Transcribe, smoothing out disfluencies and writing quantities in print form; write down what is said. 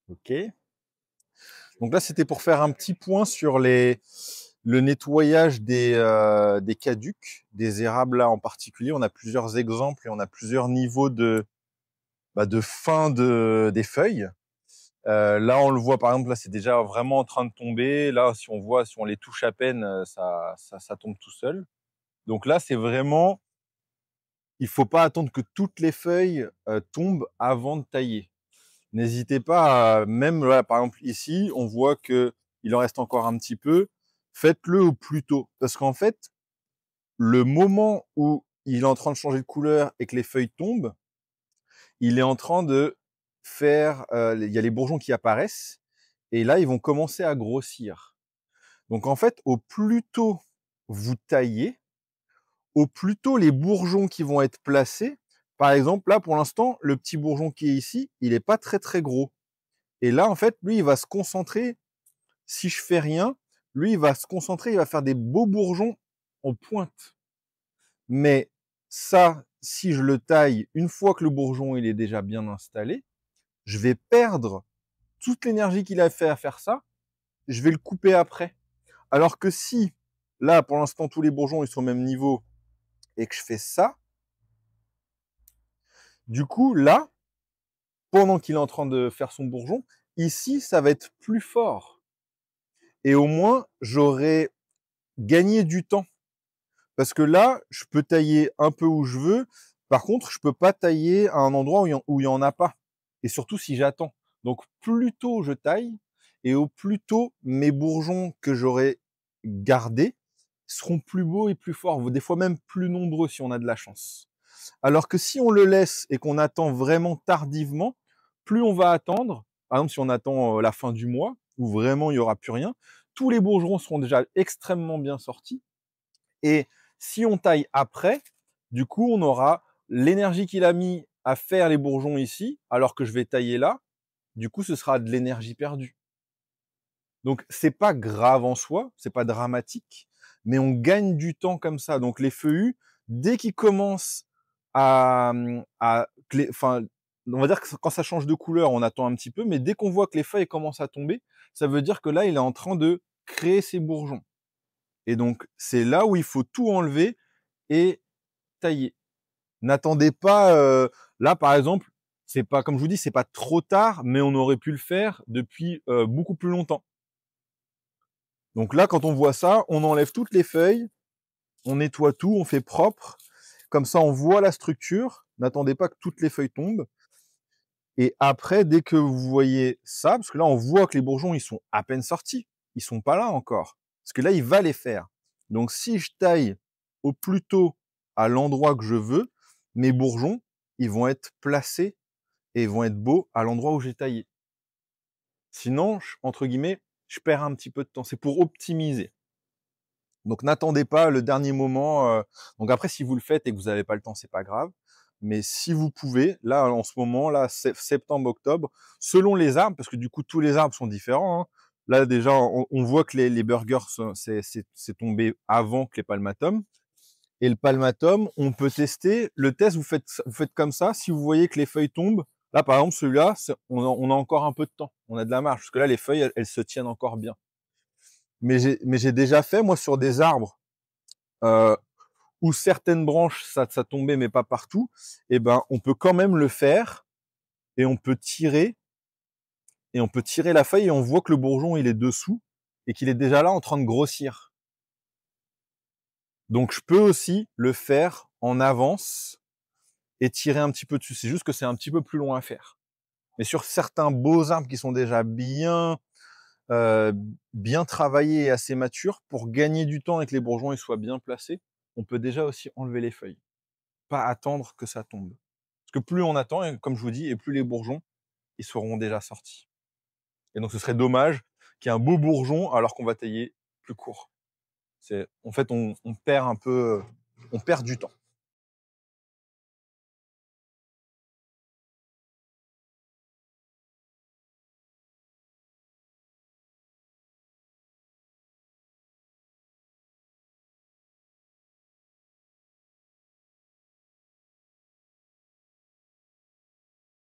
Ok. Donc là, c'était pour faire un petit point sur le nettoyage des caducs, des érables là en particulier. On a plusieurs exemples et on a plusieurs niveaux de fin des feuilles. Là, on le voit par exemple, là, c'est déjà vraiment en train de tomber. Là, si on voit, si on les touche à peine, ça tombe tout seul. Donc là, c'est vraiment, il faut pas attendre que toutes les feuilles tombent avant de tailler. N'hésitez pas, même là, par exemple ici, on voit que il en reste encore un petit peu. Faites-le au plus tôt, parce qu'en fait, le moment où il est en train de changer de couleur et que les feuilles tombent, il est en train de faire, il y a les bourgeons qui apparaissent et là, ils vont commencer à grossir. Donc en fait, au plus tôt vous taillez, au plus tôt les bourgeons qui vont être placés. Par exemple, là, pour l'instant, le petit bourgeon qui est ici, il est pas très très gros. Et là, en fait, lui, il va se concentrer. Si je fais rien, lui, il va se concentrer, il va faire des beaux bourgeons en pointe. Mais ça, si je le taille une fois que le bourgeon il est déjà bien installé, je vais perdre toute l'énergie qu'il a fait à faire ça. Je vais le couper après. Alors que si, là, pour l'instant, tous les bourgeons ils sont au même niveau et que je fais ça, du coup, là, pendant qu'il est en train de faire son bourgeon, ici, ça va être plus fort. Et au moins, j'aurai gagné du temps. Parce que là, je peux tailler un peu où je veux. Par contre, je peux pas tailler à un endroit où il y en a pas. Et surtout si j'attends. Donc, plus tôt je taille, et au plus tôt mes bourgeons que j'aurai gardés seront plus beaux et plus forts, des fois même plus nombreux si on a de la chance. Alors que si on le laisse et qu'on attend vraiment tardivement, plus on va attendre, par exemple si on attend la fin du mois, où vraiment il y aura plus rien, tous les bourgeons seront déjà extrêmement bien sortis. Et si on taille après, du coup, on aura l'énergie qu'il a mis à faire les bourgeons ici, alors que je vais tailler là. Du coup, ce sera de l'énergie perdue. Donc, c'est pas grave en soi, c'est pas dramatique, mais on gagne du temps comme ça. Donc, les feuillus, dès qu'ils commencent enfin, on va dire que quand ça change de couleur, on attend un petit peu, mais dès qu'on voit que les feuilles commencent à tomber, ça veut dire que là, il est en train de créer ses bourgeons. Et donc, c'est là où il faut tout enlever et tailler. N'attendez pas, là, par exemple, c'est pas, comme je vous dis, c'est pas trop tard, mais on aurait pu le faire depuis beaucoup plus longtemps. Donc là, quand on voit ça, on enlève toutes les feuilles, on nettoie tout, on fait propre. Comme ça, on voit la structure. N'attendez pas que toutes les feuilles tombent. Et après, dès que vous voyez ça, parce que là, on voit que les bourgeons, ils sont à peine sortis. Ils sont pas là encore. Parce que là, il va les faire. Donc, si je taille au plus tôt à l'endroit que je veux, mes bourgeons, ils vont être placés et ils vont être beaux à l'endroit où j'ai taillé. Sinon, entre guillemets, je perds un petit peu de temps. C'est pour optimiser. Donc, n'attendez pas le dernier moment. Donc après, si vous le faites et que vous n'avez pas le temps, c'est pas grave. Mais si vous pouvez, là, en ce moment, là, septembre, octobre, selon les arbres, parce que du coup, tous les arbres sont différents, hein. Là, déjà, on voit que les burgers, c'est tombé avant que les palmatums. Et le palmatum, on peut tester. Le test, vous faites comme ça. Si vous voyez que les feuilles tombent, là, par exemple, celui-là, on a encore un peu de temps. On a de la marge, parce que là, les feuilles, elles se tiennent encore bien. Mais j'ai déjà fait, moi, sur des arbres, euh, où certaines branches, ça tombait, mais pas partout, eh ben, on peut quand même le faire et on peut tirer la feuille et on voit que le bourgeon, il est dessous et qu'il est déjà là en train de grossir. Donc, je peux aussi le faire en avance et tirer un petit peu dessus. C'est juste que c'est un petit peu plus long à faire. Mais sur certains beaux arbres qui sont déjà euh, bien travaillés et assez matures, pour gagner du temps et que les bourgeons ils soient bien placés, on peut déjà aussi enlever les feuilles. Pas attendre que ça tombe. Parce que plus on attend, et comme je vous dis, et plus les bourgeons, ils seront déjà sortis. Et donc ce serait dommage qu'il y ait un beau bourgeon alors qu'on va tailler plus court. En fait, on perd un peu, on perd du temps.